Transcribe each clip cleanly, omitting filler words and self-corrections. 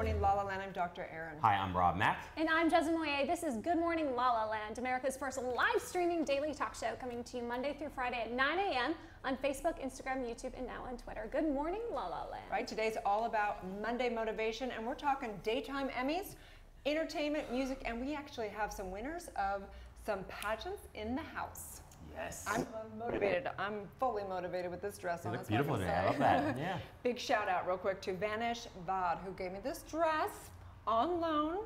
morning, La La Land. I'm Dr. Erin. Hi, I'm Rob Mack. And I'm Jessamine Moyer. This is Good Morning La La Land, America's first live streaming daily talk show, coming to you Monday through Friday at 9 a.m. on Facebook, Instagram, YouTube, and now on Twitter. Good morning, La La Land. Right, today's all about Monday motivation, and we're talking daytime Emmys, entertainment, music, and we actually have some winners of some pageants in the house. Yes. I'm motivated. I'm fully motivated with this dress on. You look beautiful today. I love that. Yeah. Big shout out real quick to Vanish Vod, who gave me this dress on loan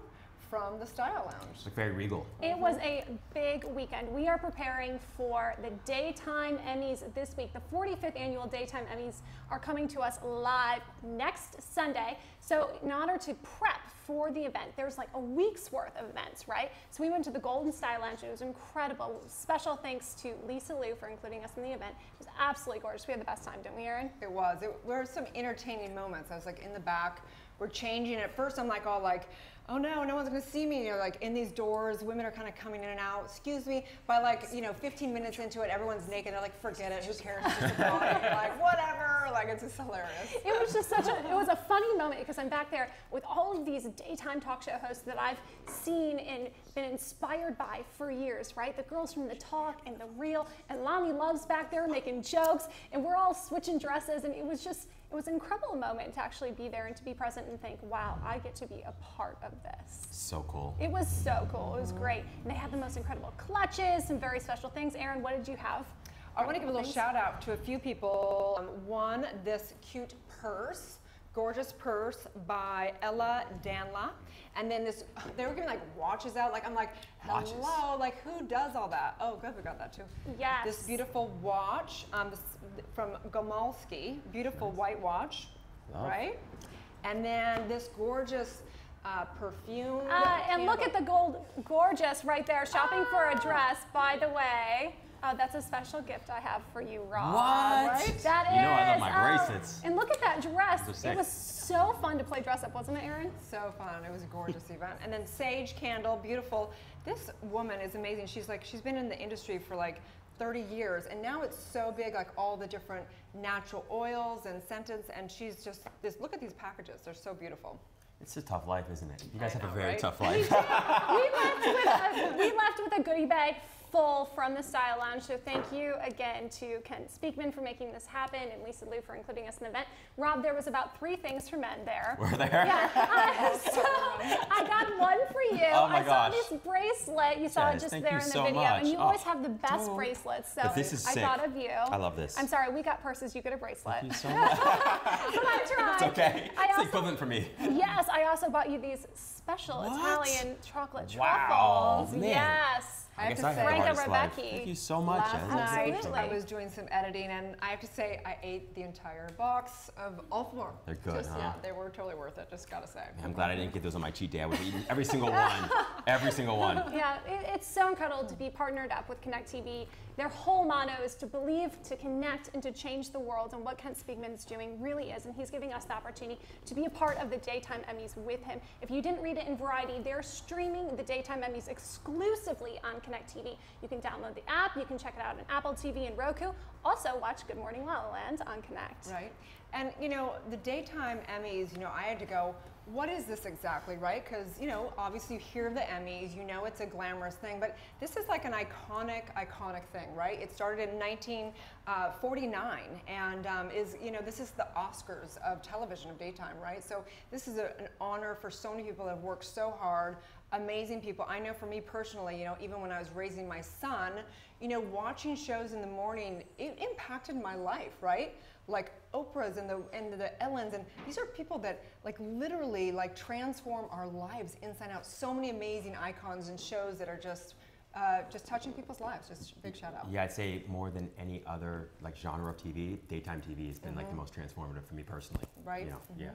from the Style Lounge. Look very regal. It was a big weekend. We are preparing for the Daytime Emmys this week. The 45th annual Daytime Emmys are coming to us live next Sunday. So in order to prep for the event, there's like a week's worth of events, right? So we went to the Golden Style Lounge. It was incredible. Special thanks to Lisa Liu for including us in the event. It was absolutely gorgeous. We had the best time, didn't we, Erin? It was. There were some entertaining moments. I was like in the back. We're changing. At first, I'm like all like, oh no, no one's gonna see me. You know, like in these doors, women are kind of coming in and out. Excuse me. By like, 15 minutes into it, everyone's naked. They're like, forget it. Who cares? It's just a body. Like whatever. Like it's just hilarious. It was just it was a funny moment because I'm back there with all of these daytime talk show hosts that I've seen and been inspired by for years, right? The girls from The Talk and The Real, and Lonnie Love's back there making jokes, and we're all switching dresses, and it was an incredible moment to actually be there and to be present and think, wow, I get to be a part of this. So cool. It was so cool. It was great. And they had the most incredible clutches, some very special things. Erin, what did you have? I want to give a little shout out to a few people. One, this cute purse. Gorgeous purse by LALALand, and then this, they were giving like watches out, like I'm like, hello, watches. Like who does all that? Oh good, we got that too. Yes. This beautiful watch, this, from Gomalski, beautiful white watch, right? And then this gorgeous perfume. And look at the gold, gorgeous right there, shopping for a dress, by the way. Oh, that's a special gift I have for you, Rob. What? Right? That is. You know I love my bracelets. And look at that dress. It was so fun to play dress up, wasn't it, Erin? So fun. It was a gorgeous event. And then Sage Candle, beautiful. This woman is amazing. She's been in the industry for like 30 years, and now it's so big, like all the different natural oils and scents, and she's just look at these packages. They're so beautiful. It's a tough life, isn't it? You guys have a very tough We life. we left with a goodie bag full from the Style Lounge. So thank you again to Ken Speakman for making this happen and Lisa Liu for including us in the event. Rob, there was about 3 things for men there. Were there? Yeah. So I got one for you. Oh my gosh. I saw this bracelet. You saw it just there in the video. And you always have the best bracelets. So this is sick. I thought of you. I love this. I'm sorry, we got purses. You get a bracelet. Thank you so much. But I tried. It's okay. It's the equivalent for me. Yes, I also bought you these special Italian chocolate Wow, truffles. man. Yes. I have to I say, had the Franca hardest life. Rebecca. Thank you so much. Last night Absolutely. I was doing some editing, and I have to say I ate the entire box of all 4. They're good, huh? Yeah, they were totally worth it. Just gotta say. I'm glad I didn't get those on my cheat day. I would have eaten every single one. Every single one. Yeah, it's so incredible to be partnered up with Connect TV. Their whole motto is to believe, to connect, and to change the world. And what Kent Speakman is doing really is, and he's giving us the opportunity to be a part of the Daytime Emmys with him. If you didn't read it in Variety, they're streaming the Daytime Emmys exclusively on Connect TV. You can download the app. You can check it out on Apple TV and Roku. Also, watch Good Morning La La Land on Connect. Right. And, the Daytime Emmys, I had to go, what is this exactly, right? Because, obviously you hear the Emmys, it's a glamorous thing, but this is like an iconic thing, right? It started in 1949 and this is the Oscars of television, of daytime, right? So this is an honor for so many people that have worked so hard, amazing people. I know for me personally, even when I was raising my son, watching shows in the morning, it impacted my life, right? Like Oprah's and the Ellens, and these are people that literally transform our lives inside out. So many amazing icons and shows that are just touching people's lives. Just big shout out. Yeah, I'd say more than any other genre of TV, daytime TV has been the most transformative for me personally. Right. Yeah.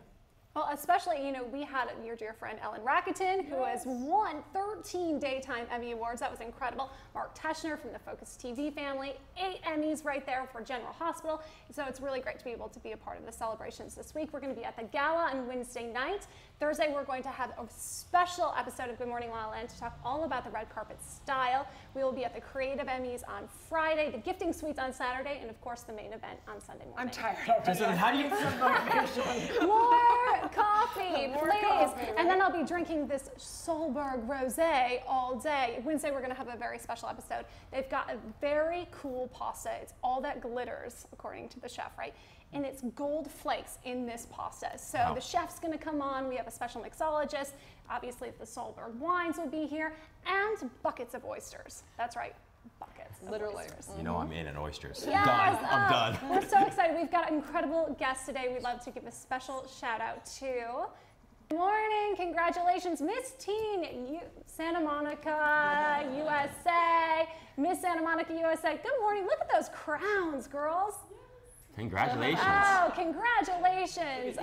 Well, especially, we had your dear friend Ellen Rakuten, who has won 13 Daytime Emmy Awards. That was incredible. Mark Teschner from the Focus TV family, 8 Emmys right there for General Hospital. So it's really great to be able to be a part of the celebrations this week. We're going to be at the gala on Wednesday night. Thursday, we're going to have a special episode of Good Morning LaLaLand to talk all about the red carpet style. We will be at the Creative Emmys on Friday, the Gifting Suites on Saturday, and of course the main event on Sunday morning. I'm tired already. So how do you get some motivation? More coffee, More please. coffee, right? And then I'll be drinking this Solberg Rosé all day. Wednesday, we're going to have a very special episode. They've got a very cool pasta. It's all that glitters, according to the chef, right? And it's gold flakes in this pasta. So Wow. the chef's going to come on. We have a special mixologist. Obviously, the Solberg wines will be here, and buckets of oysters. That's right, buckets. Literally. Of oysters. You know I'm in at oysters. Yes, Done. I'm done. We're so excited. We've got incredible guests today. We'd love to give a special shout out to. Good morning, congratulations, Miss Teen Santa Monica, USA. Miss Santa Monica, USA. Good morning. Look at those crowns, girls. Congratulations. Oh, congratulations.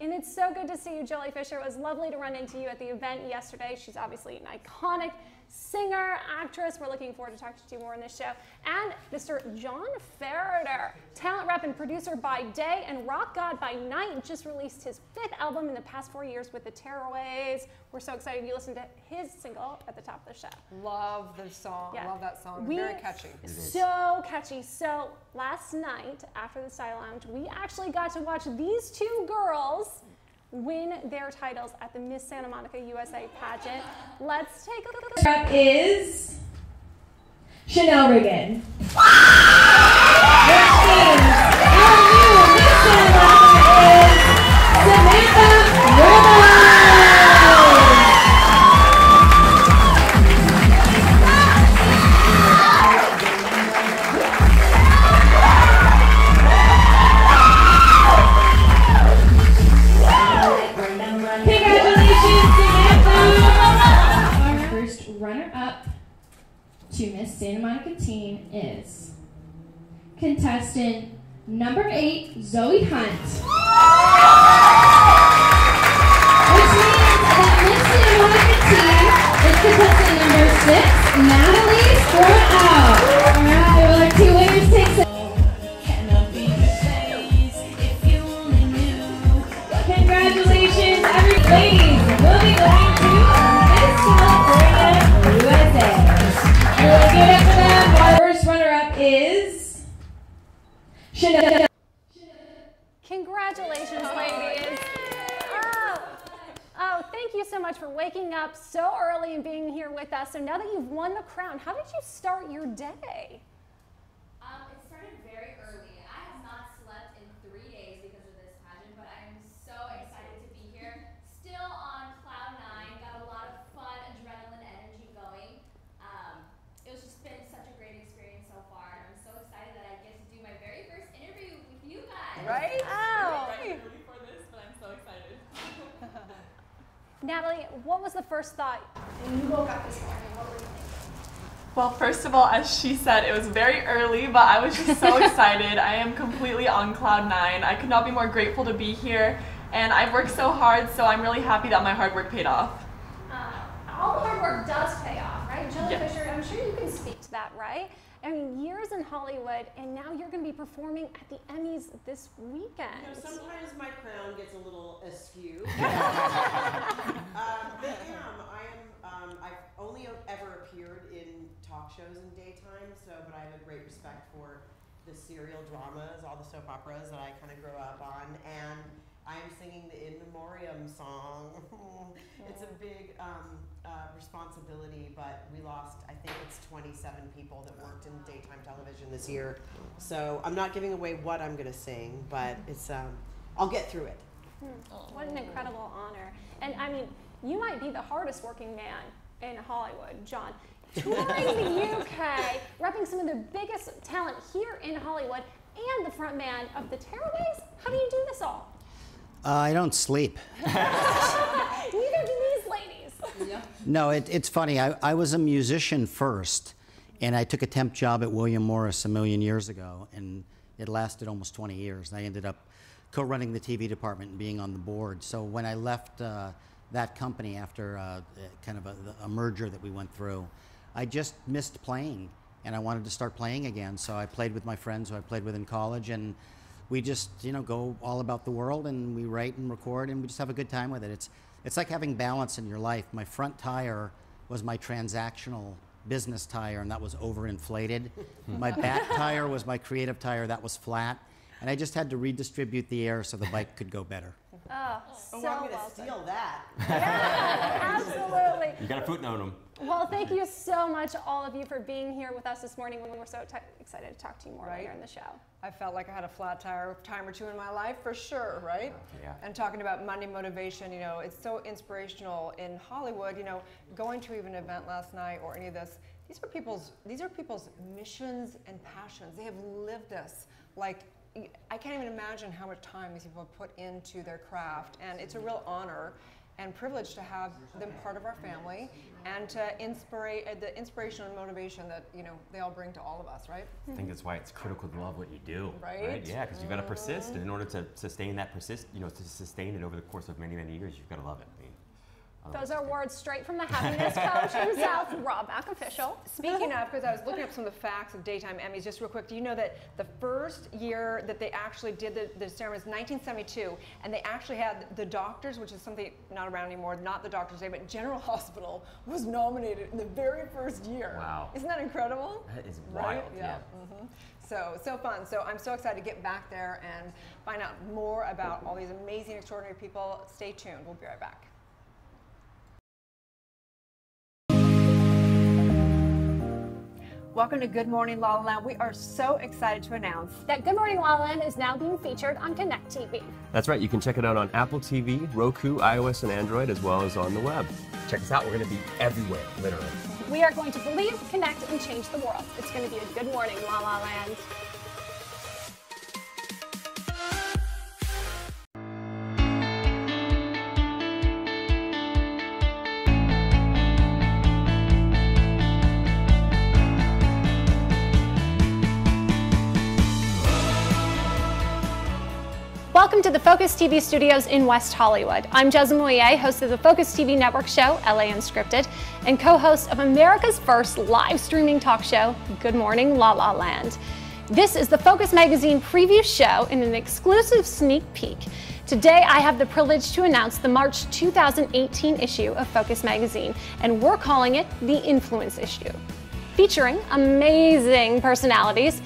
And it's so good to see you, Jolie Fischer. It was lovely to run into you at the event yesterday. She's obviously an iconic singer, actress. We're looking forward to talking to you more in this show. And Mr. John Ferreter, talent rep and producer by day and rock god by night, just released his 5th album in the past 4 years with the Tearaways. We're so excited you listened to his single at the top of the show. Love the song. Yeah. Love that song. Very catchy. So catchy. So last night after the Style Lounge, we actually got to watch these 2 girls win their titles at the Miss Santa Monica USA pageant. Let's take a look. Up is Chanel Riggin. Which means our new Miss Santa Monica is Samantha Ramos. Runner-up to Miss Santa Monica Teen is contestant number 8, Zoe Hunt. Which means that Miss Santa Monica Teen is contestant number 6, Natalie Throw Out. Alright, well, our 2 winners take it. Congratulations, ladies. We'll be going to Miss California, USA. Everyone give it up for them. Our first runner-up is Chanel. Congratulations, ladies. Oh, thank you so much for waking up so early and being here with us. So now that you've won the crown, how did you start your day? It started very early. I have not slept in 3 days because of this pageant, but I am so excited to be here. Still on cloud 9, got a lot of fun, adrenaline, energy going. It's just been such a great experience so far, and I'm so excited that I get to do my very first interview with you guys. Right? Oh. Ready for this, but I'm so excited. Natalie, what was the first thought when you woke up this morning? What were you thinking? Well, first of all, as she said, it was very early, but I was just so excited. I am completely on cloud 9. I could not be more grateful to be here, and I've worked so hard, so I'm really happy that my hard work paid off. All the hard work does pay off, right? Jolie Yes. Fischer, I'm sure you can speak to that, right? I mean, years in Hollywood, and now you're going to be performing at the Emmys this weekend. You know, sometimes my crown gets a little askew. But I've only ever appeared in talk shows in daytime, but I have a great respect for the serial dramas, all the soap operas that I kind of grew up on, and I am singing the In Memoriam song. It's a big responsibility, but we lost, I think it's 27 people that worked in daytime television this year. So I'm not giving away what I'm going to sing, but it's I'll get through it. What an incredible honor. And I mean, you might be the hardest working man in Hollywood, John. Touring the UK, repping some of the biggest talent here in Hollywood, and the front man of the Tearaways. How do you do this all? I don't sleep. Neither do these ladies. Yeah. No, it's funny. I was a musician first, and I took a temp job at William Morris a million years ago, and it lasted almost 20 years. And I ended up co-running the TV department and being on the board. So when I left that company after kind of a merger that we went through, I just missed playing, and I wanted to start playing again. So I played with my friends who I played with in college, and we just, you know, go all about the world, and we write and record, and we just have a good time with it. It's like having balance in your life. My front tire was my transactional business tire, and that was overinflated. My back tire was my creative tire, that was flat. And I just had to redistribute the air so the bike could go better. Oh, so I'm going to well steal that. Yeah, absolutely. You got to footnote them. Well, thank you so much, all of you, for being here with us this morning. We're so excited to talk to you more later in the show. I felt like I had a flat tire a time or two in my life, for sure, right? Yeah. And talking about Monday motivation, you know, it's so inspirational in Hollywood. You know, going to even an event last night or any of this, these are people's missions and passions. They have lived this. Like, I can't even imagine how much time these people have put into their craft, and it's a real honor and privilege to have them part of our family, and to the inspiration and motivation that, you know, they all bring to all of us, right? I think that's why it's critical to love what you do. Right? Yeah, because you've got to persist, and in order to sustain that to sustain it over the course of many, many years, you've got to love it. I mean, those are words straight from the happiness coach himself, Rob Mack official. Speaking of, because I was looking up some of the facts of daytime Emmys, just real quick, do you know that the first year that they actually did the ceremony was 1972, and they actually had the doctors, which is something not around anymore, not the Doctors' Day, but General Hospital was nominated in the very first year. Wow. Isn't that incredible? That is Right? wild. Yeah. So fun. So I'm so excited to get back there and find out more about all these amazing, extraordinary people. Stay tuned. We'll be right back. Welcome to Good Morning La La Land. We are so excited to announce that Good Morning LaLaLand is now being featured on Connect TV. That's right. You can check it out on Apple TV, Roku, iOS, and Android, as well as on the web. Check us out. We're going to be everywhere, literally. We are going to believe, connect, and change the world. It's going to be a Good Morning LaLaLand. Welcome to the Focus TV studios in West Hollywood. I'm Jessamine Moyer, host of the Focus TV network show, LA Unscripted, and co-host of America's first live streaming talk show, Good Morning La La Land. This is the Focus Magazine preview show in an exclusive sneak peek. Today, I have the privilege to announce the March 2018 issue of Focus Magazine, and we're calling it the Influence issue, featuring amazing personalities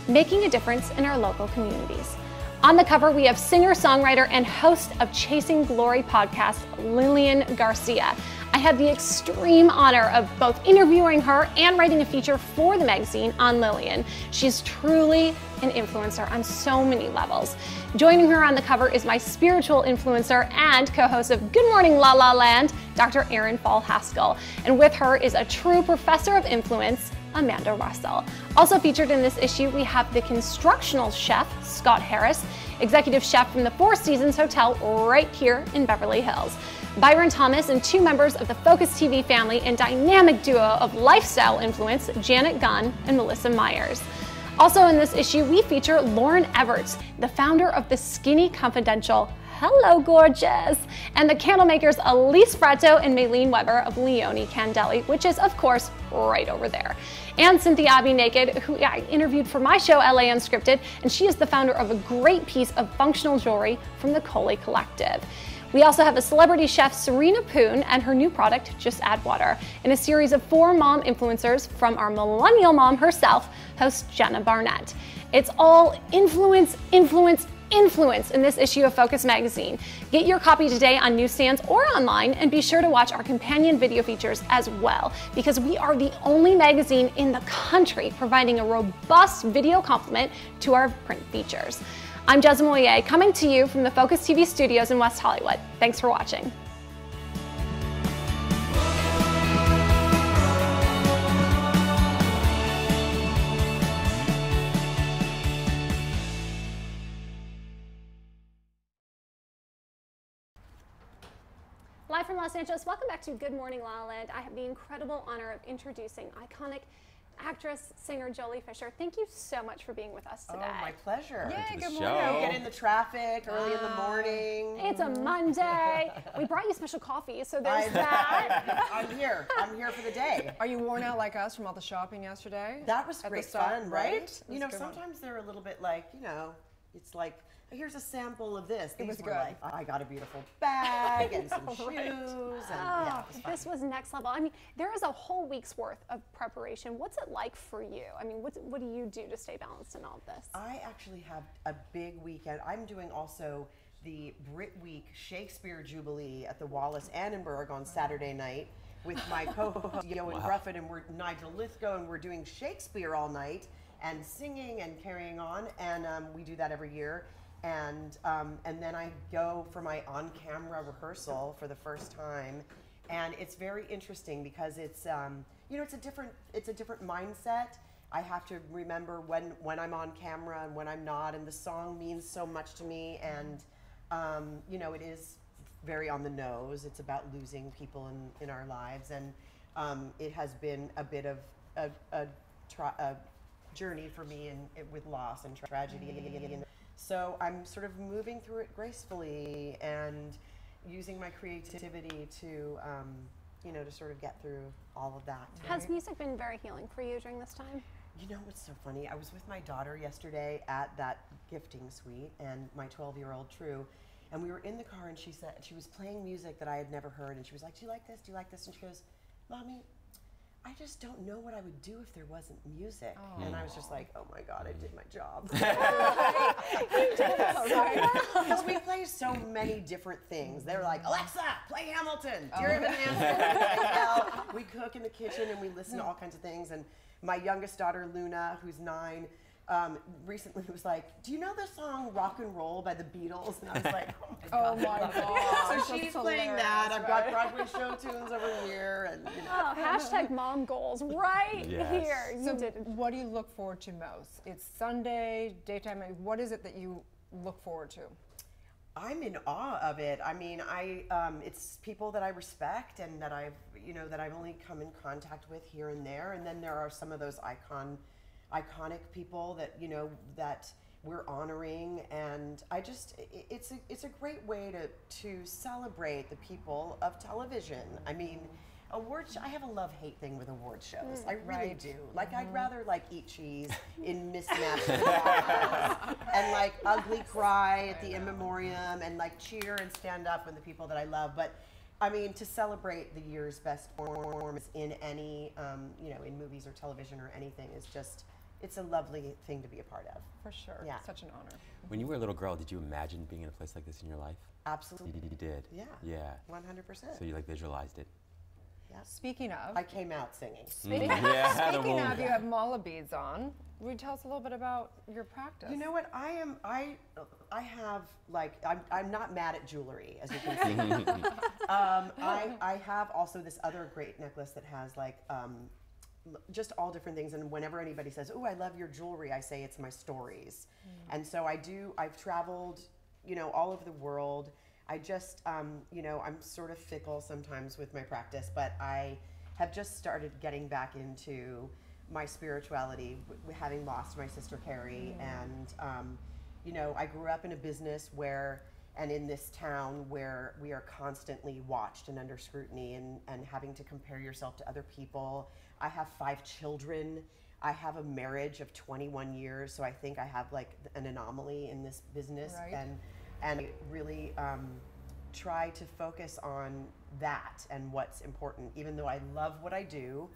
making a difference in our local communities. On the cover, we have singer-songwriter and host of Chasing Glory podcast, Lillian Garcia. I had the extreme honor of both interviewing her and writing a feature for the magazine on Lillian. She's truly an influencer on so many levels. Joining her on the cover is my spiritual influencer and co-host of Good Morning La La Land, Dr. Erin Haskell. And with her is a true professor of influence, Amanda Russell. Also featured in this issue, we have the constructional chef, Scott Harris, executive chef from the Four Seasons Hotel right here in Beverly Hills, Byron Thomas, and two members of the Focus TV family and dynamic duo of lifestyle influence, Janet Gunn and Melissa Myers. Also in this issue, we feature Lauren Everts, the founder of the Skinny Confidential, hello gorgeous, and the candle makers Elise Fratto and Maylene Weber of Leone Candeli, which is of course right over there. And Cynthia Abbey Naked, who I interviewed for my show LA Unscripted, and she is the founder of a great piece of functional jewelry from the Coley Collective. We also have a celebrity chef, Serena Poon, and her new product, Just Add Water, and a series of 4 mom influencers from our millennial mom herself, host Jenna Barnett. It's all influence, influence, influence in this issue of Focus Magazine. Get your copy today on newsstands or online, and be sure to watch our companion video features as well, because we are the only magazine in the country providing a robust video complement to our print features. I'm Jessamine Moyer, coming to you from the Focus TV studios in West Hollywood. Thanks for watching. Live from Los Angeles, welcome back to Good Morning La La Land. I have the incredible honor of introducing iconic actress, singer Joely Fischer. Thank you so much for being with us today. Oh, my pleasure. Yay, good show. morning. Get in the traffic early in the morning. It's a Monday. We brought you special coffee, so there's that. I'm here. I'm here for the day. Are you worn out like us from all the shopping yesterday? That was At the great stop, fun, right? That's You know, a good one. sometimes they're a little bit like, you know, it's like, here's a sample of this. These was were good. like, I got a beautiful bag and some shoes. And yeah, it was fun. This was next level. I mean, there is a whole week's worth of preparation. What's it like for you? I mean, what do you do to stay balanced in all of this? I actually have a big weekend. I'm doing also the Brit Week Shakespeare Jubilee at the Wallace Annenberg on Saturday night with my co-host Yoan Gruffin and Nigel Lithgow, and we're doing Shakespeare all night and singing and carrying on, and we do that every year. And then I go for my on-camera rehearsal for the first time, and it's very interesting because it's you know, it's a different mindset. I have to remember when I'm on camera and when I'm not, and the song means so much to me, and you know, it is very on the nose. It's about losing people in our lives, and it has been a bit of a journey for me with loss and tragedy. So I'm sort of moving through it gracefully and using my creativity to, you know, to sort of get through all of that. Has music been very healing for you during this time? You know what's so funny? I was with my daughter yesterday at that gifting suite, and my 12-year-old True, and we were in the car, and she said she was playing music that I had never heard, and she was like, "Do you like this? Do you like this?" And she goes, "Mommy, I just don't know what I would do if there wasn't music." And I was just like, "Oh my God, I did my job." Because we play so many different things. They're like, "Alexa, play Hamilton." Dear Evan Hansen, we cook in the kitchen and we listen to all kinds of things. And my youngest daughter, Luna, who's 9, recently was like, "Do you know the song Rock and Roll by the Beatles?" And I was like, "Oh my God." So she's playing that. I've got Broadway show tunes over here. And, you know. Hashtag mom goals right here. You So did it. what do you look forward to most? It's Sunday, daytime. What is it that you look forward to? I'm in awe of it. I mean, it's people that I respect and that I've only come in contact with here and there. And then there are some of those iconic people that, you know, that we're honoring. And it's a great way to celebrate the people of television. I mean, I have a love-hate thing with award shows. I really do. Like, I'd rather like eat cheese in mismatched glasses and like ugly cry at the in memoriam and like cheer and stand up with the people that I love. But I mean, to celebrate the year's best performance in any, you know, in movies or television or anything is just, it's a lovely thing to be a part of. For sure. Yeah. Such an honor. When you were a little girl, did you imagine being in a place like this in your life? Absolutely. You did? Yeah. Yeah. 100%. So you like visualized it? Yeah. Speaking of, I came out singing. speaking of, you have mala beads on. Will you tell us a little bit about your practice? You know what? I have like, I'm not mad at jewelry, as you can see. I have also this other great necklace that has like just all different things. And whenever anybody says, "Oh, I love your jewelry," I say it's my stories. And so I've traveled, you know, all over the world. I just, you know, I'm sort of fickle sometimes with my practice, but I have just started getting back into my spirituality, having lost my sister Carrie. And, you know, I grew up in a business and in this town where we are constantly watched and under scrutiny and having to compare yourself to other people. I have 5 children. I have a marriage of 21 years, so I think I have like an anomaly in this business. Right. And I really try to focus on that and what's important, even though I love what I do,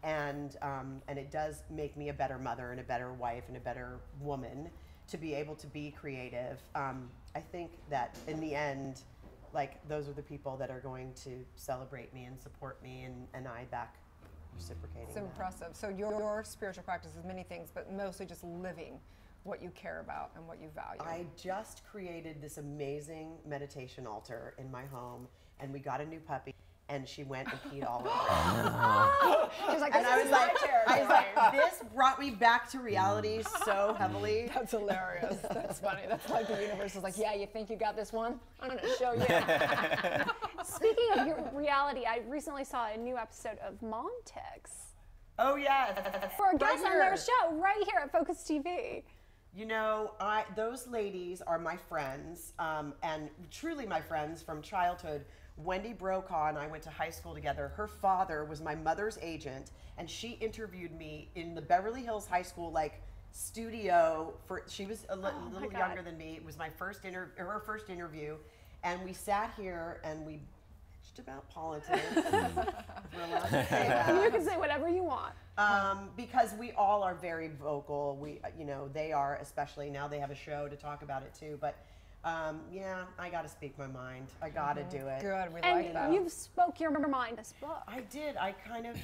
and it does make me a better mother and a better wife and a better woman to be able to be creative. I think that in the end, like, those are the people that are going to celebrate me and support me, and I back reciprocating. So impressive. So your spiritual practice is many things, but mostly just living what you care about and what you value. I just created this amazing meditation altar in my home, and we got a new puppy, and she went and peed all over it. She's like, And I was like, this brought me back to reality so heavily. That's hilarious. That's funny. That's like the universe is like, yeah, you think you got this one? I'm going to show you. Speaking of your reality, I recently saw a new episode of Mom Ticks. Oh yes. For a guest on their here. show right here at Focus TV. You know, those ladies are my friends, and truly my friends from childhood. Wendy Brokaw and I went to high school together. Her father was my mother's agent, and she interviewed me in the Beverly Hills High School, like studio for. She was a little God. younger than me. It was my first her first interview, and we sat here and we bitched about politics. We're allowed to say that. You can say whatever you want. Because we all are very vocal. We, you know, they are, especially now they have a show to talk about it too. But yeah, I got to speak my mind. I got to do it. Good, we And like that. you've spoke your mind in this book. I did. I kind of,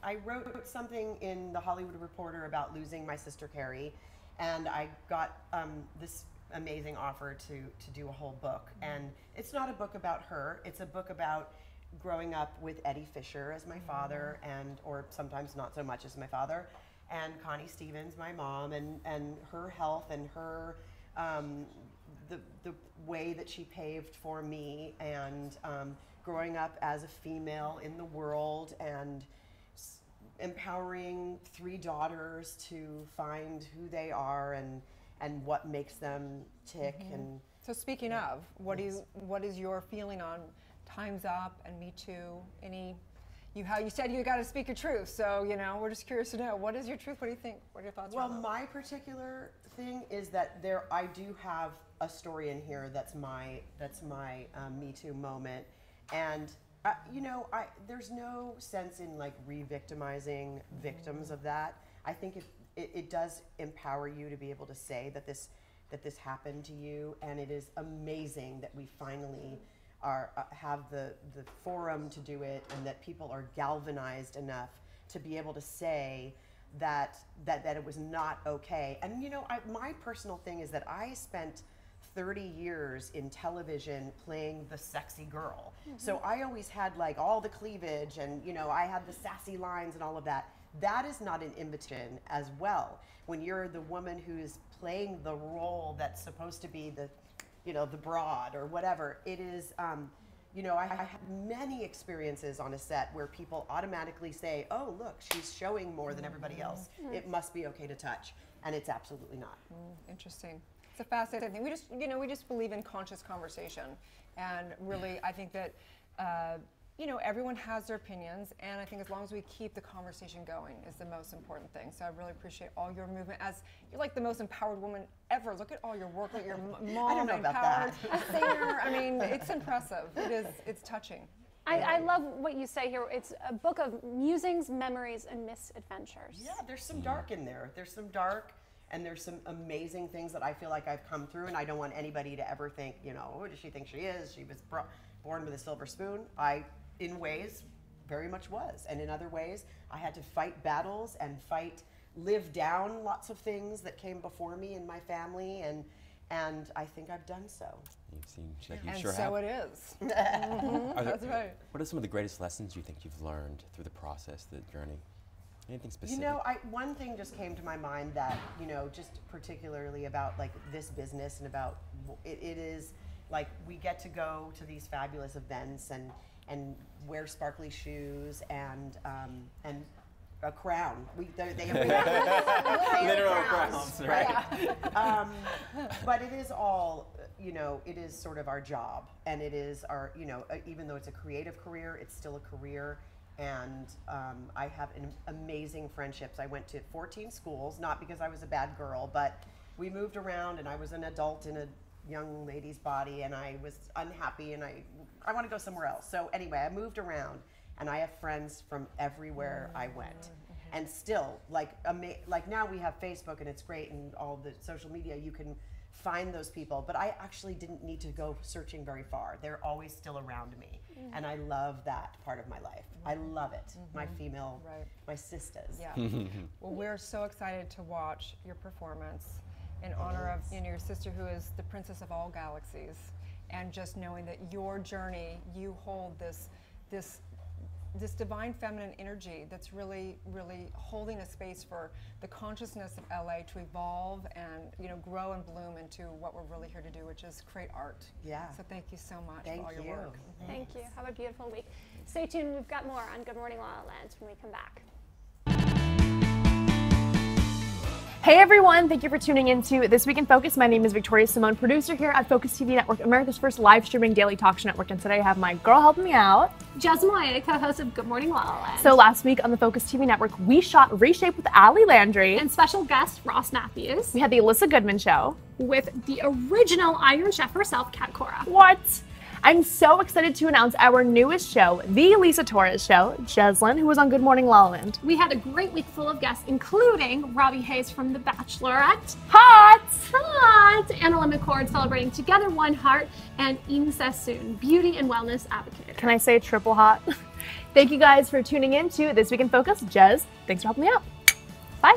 I wrote something in the Hollywood Reporter about losing my sister Carrie, and I got this amazing offer to do a whole book. And it's not a book about her. It's a book about growing up with Eddie Fischer as my father, and or sometimes not so much as my father, and Connie Stevens, my mom, and her health and her the way that she paved for me, and growing up as a female in the world, and empowering 3 daughters to find who they are and what makes them tick. And so speaking of, what is your feeling on Time's Up and Me Too? How you said you got to speak your truth, so you know we're just curious to know, what is your truth? What do you think? What are your thoughts? Well, my particular thing is that I do have a story in here that's my Me Too moment, and you know, there's no sense in like re-victimizing victims of that. I think it does empower you to be able to say that this happened to you, and it is amazing that we finally have the forum to do it, and that people are galvanized enough to be able to say that it was not okay. And you know, my personal thing is that I spent 30 years in television playing the sexy girl. So I always had like all the cleavage, and you know, I had the sassy lines and all of that. That is not an invitation as well. When you're the woman who's playing the role that's supposed to be the, you know, the broad or whatever, it is, you know, I had many experiences on a set where people automatically say, oh, look, she's showing more than everybody else. It must be okay to touch. And it's absolutely not. Interesting. It's a fascinating thing. We just believe in conscious conversation, and really, I think that you know, everyone has their opinions, and I think as long as we keep the conversation going is the most important thing. So I really appreciate all your movement. As you're like the most empowered woman ever. Look at all your work. Look at your mom. I don't know about empowered that. singer. I mean, it's impressive. It's touching. I love what you say here. It's a book of musings, memories, and misadventures. Yeah, there's some dark in there. There's some dark, and there's some amazing things that I feel like I've come through, and I don't want anybody to ever think, you know, who does she think she is? She was born with a silver spoon. In ways, very much was. And in other ways, I had to fight battles and live down lots of things that came before me in my family, and I think I've done so. You seem like you And sure so have. it is. That's right. What are some of the greatest lessons you think you've learned through the process, the journey? Anything specific? You know, one thing just came to my mind that, you know, just particularly about like this business and about it is like we get to go to these fabulous events and wear sparkly shoes and a crown. They have Literal crowns, crowns, right? But it is all, you know, it is sort of our job, and it is our, you know, even though it's a creative career, it's still a career. And I have amazing friendships. I went to 14 schools, not because I was a bad girl, but we moved around, and I was an adult in a young lady's body, and I was unhappy, and I want to go somewhere else. So anyway, I moved around, and I have friends from everywhere I went. And still, like now we have Facebook, and it's great, and all the social media, you can find those people, but I actually didn't need to go searching very far. They're always still around me, and I love that part of my life. I love it. My female, my sisters. Yeah. Well, we're so excited to watch your performance in honor of, you know, your sister, who is the princess of all galaxies, and just knowing that your journey, you hold this divine feminine energy that's really, really holding a space for the consciousness of LA to evolve and, you know, grow and bloom into what we're really here to do, which is create art. Yeah. So thank you so much Thank for all your you. work. Thank you. Have a beautiful week. Stay tuned. We've got more on Good Morning La La Land when we come back. Hey everyone, thank you for tuning into This Week in Focus. My name is Victoria Simone, producer here at Focus TV Network, America's first live streaming daily talk show network. And today I have my girl helping me out, Jez Moya, co-host of Good Morning LaLaLand. So last week on the Focus TV Network, we shot Reshape with Ali Landry. And special guest, Ross Matthews. We had the Alyssa Goodman Show. With the original Iron Chef herself, Kat Cora. What? I'm so excited to announce our newest show, The Lisa Torres Show, Jeslyn, who was on Good Morning LaLaLand. We had a great week full of guests, including Robbie Hayes from The Bachelorette. Hot! Hot! Anna McCord celebrating Together One Heart, and Ian Sassoon, beauty and wellness advocate. Can I say triple hot? Thank you guys for tuning in to This Week in Focus. Jez, thanks for helping me out. Bye.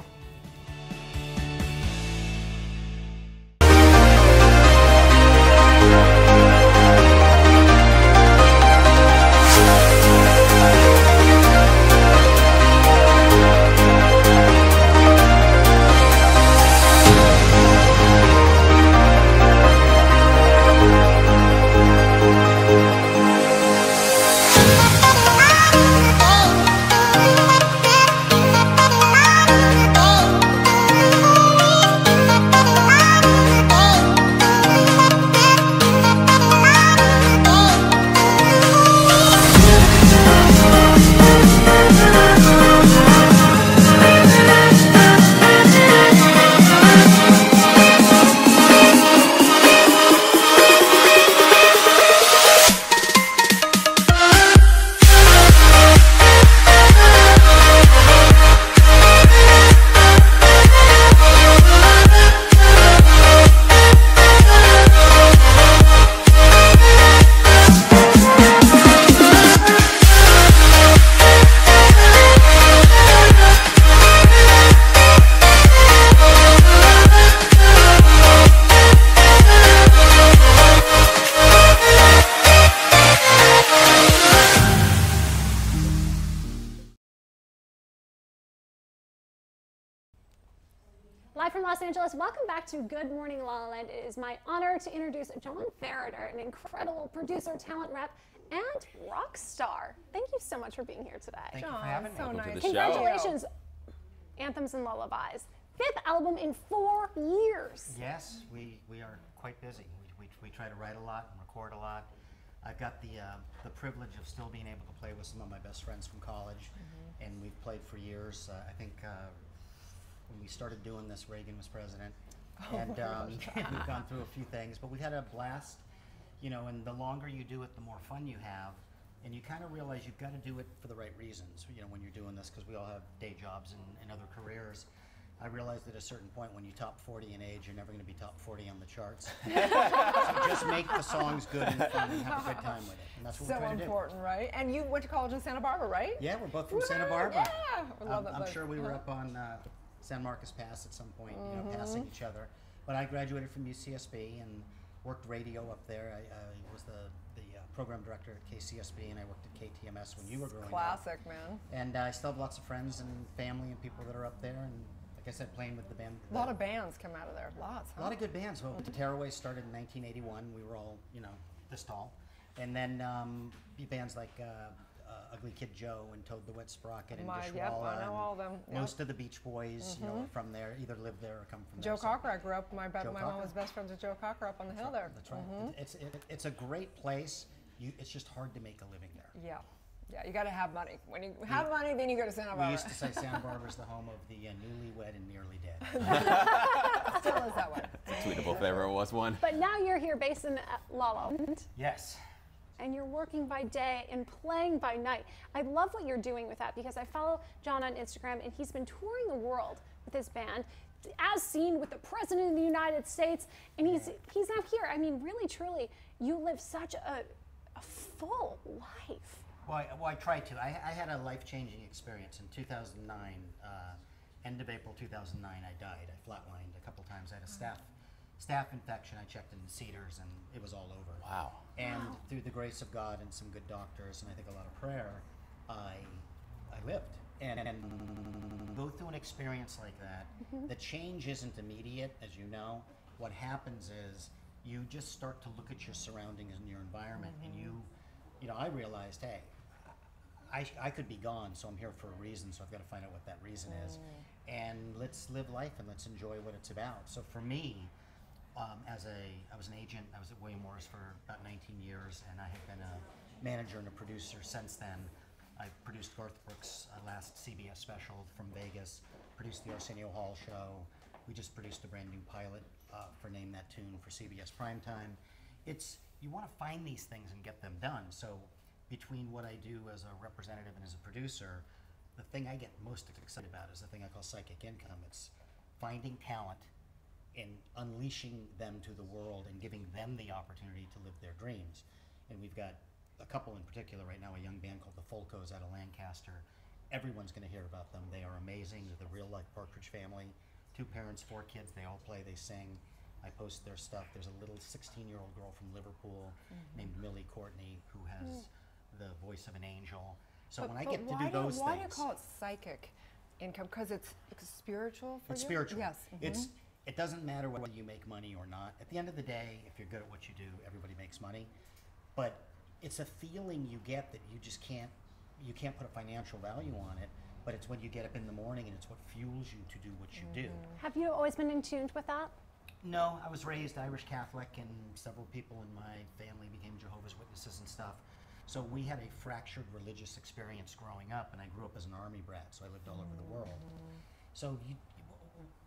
Live from Los Angeles, welcome back to Good Morning LaLaLand. It is my honor to introduce John Ferreter, an incredible producer, talent rep, and rock star. Thank you so much for being here today. Thank you for having me. So nice. Congratulations, Anthems and Lullabies. 5th album in 4 years. Yes, we are quite busy. We try to write a lot and record a lot. I've got the privilege of still being able to play with some of my best friends from college, and we've played for years. I think when we started doing this, Reagan was president, and we've gone through a few things, but we've had a blast, you know, and the longer you do it, the more fun you have, and you kind of realize you've got to do it for the right reasons, you know, when you're doing this, because we all have day jobs and other careers. I realized at a certain point when you top 40 in age, you're never going to be top 40 on the charts. So just make the songs good and fun and have a good time with it. And that's what we're trying to do. So important, right? And you went to college in Santa Barbara, right? Yeah, we're both from Santa Barbara. Yeah, I love that I'm place. sure we were up on San Marcos Pass at some point, you know, passing each other. But I graduated from UCSB and worked radio up there. I was the program director at KCSB, and I worked at KTMS when you were growing up. Classic, man. And I still have lots of friends and family and people that are up there. And like I said, playing with the band. A lot of bands come out of there. Lots, huh? A lot of good bands. Well, the Tearaways started in 1981. We were all, you know, this tall. And then bands like Ugly Kid Joe and Toad the Wet Sprocket and Dishwalla. Yep, I know all of them. Yep. Most of the Beach Boys, you know, are from there, either live there or come from Joe there. Cocker, I grew up, my mom was best friends with Joe Cocker up on the hill there. That's right. It's a great place. It's just hard to make a living there. Yeah. Yeah, you got to have money. When you have money, then you go to Santa Barbara. We used to say Santa Barbara's the home of the newlywed and nearly dead. Still is that way. Tweetable if there ever was one. But now you're here based in LaLaLand. Yes. And you're working by day and playing by night. I love what you're doing with that because I follow John on Instagram and he's been touring the world with his band, as seen with the President of the United States, and he's now here. I mean, really, truly, you live such a full life. Well, I tried to. I had a life-changing experience in 2009. End of April 2009, I died. I flatlined a couple times. I had a staph infection. I checked in the Cedars, and it was all over. Wow. And through the grace of God and some good doctors, and I think a lot of prayer, I lived. And go through an experience like that, the change isn't immediate, as you know. What happens is you just start to look at your surroundings and your environment, and you know, I realized, hey, I could be gone, so I'm here for a reason, so I've got to find out what that reason is. And let's live life and let's enjoy what it's about. So for me, I was an agent. I was at William Morris for about 19 years, and I have been a manager and a producer since then. I produced Garth Brooks' last CBS special from Vegas, produced the Arsenio Hall show. We just produced a brand new pilot for Name That Tune for CBS Primetime. You want to find these things and get them done. So between what I do as a representative and as a producer, the thing I get most excited about is the thing I call psychic income. It's finding talent and unleashing them to the world and giving them the opportunity to live their dreams. And we've got a couple in particular right now, a young band called the Folcos out of Lancaster. Everyone's going to hear about them. They are amazing. They're the real life Partridge Family. 2 parents, 4 kids. They all play, they sing. I post their stuff. There's a little 16-year-old girl from Liverpool named Millie Courtney who has the voice of an angel. So when I get to do those things. Why do you call it psychic income? Because it's spiritual for you? It's spiritual. Yes. It doesn't matter whether you make money or not. At the end of the day, if you're good at what you do, everybody makes money. But it's a feeling you get that you can't put a financial value on it, but it's when you get up in the morning and it's what fuels you to do what you do. Have you always been in tune with that? No, I was raised Irish Catholic, and several people in my family became Jehovah's Witnesses and stuff. So we had a fractured religious experience growing up, and I grew up as an army brat, so I lived all over the world. So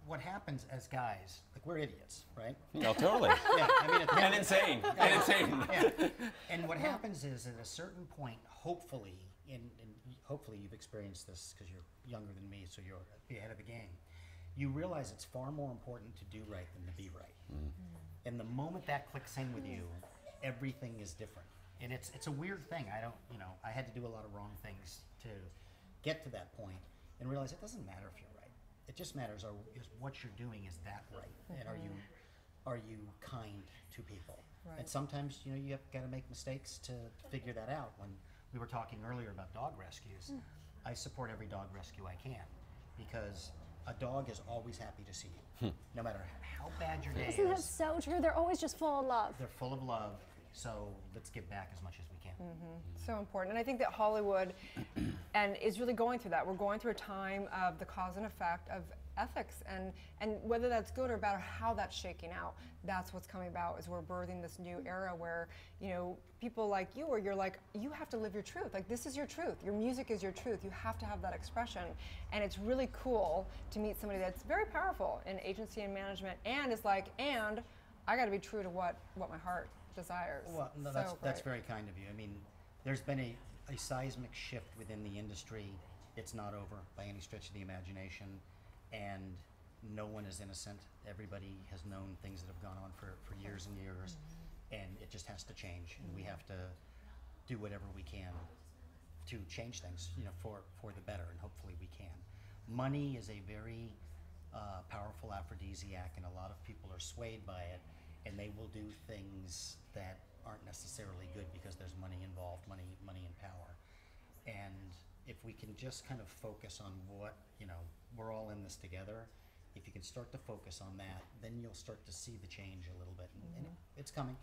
what happens as guys, like we're idiots, right? No, totally. Yeah, I mean, and insane. And insane. Yeah. And what happens is at a certain point, hopefully, and hopefully you've experienced this because you're younger than me, so you're ahead of the game. You realize it's far more important to do right than to be right. And the moment that clicks in with you, everything is different. And it's a weird thing. I had to do a lot of wrong things to get to that point and realize it doesn't matter if you're right. It just matters is what you're doing, is that right? And are you kind to people? Right. And sometimes you have got to make mistakes to figure that out. When we were talking earlier about dog rescues, I support every dog rescue I can because a dog is always happy to see you, no matter how bad your day is. Isn't that so true? They're always just full of love. They're full of love, so let's give back as much as we can. So important. And I think that Hollywood is really going through that. We're going through a time of the cause and effect of ethics, and whether that's good or bad or how that's shaking out, that's what's coming about as we're birthing this new era where, people like you, where you're like, you have to live your truth. Like, this is your truth. Your music is your truth. You have to have that expression. And it's really cool to meet somebody that's very powerful in agency and management and is like, and I got to be true to what my heart desires. Well, no, that's very kind of you. I mean, there's been a seismic shift within the industry. It's not over by any stretch of the imagination, and no one is innocent. Everybody has known things that have gone on for years and years, and it just has to change, and we have to do whatever we can to change things, for the better, and hopefully we can. Money is a very powerful aphrodisiac, and a lot of people are swayed by it, and they will do things that aren't necessarily good because there's money involved, money and power. And if we can just kind of focus on what, we're all in this together, if you can start to focus on that, then you'll start to see the change a little bit, and it's coming.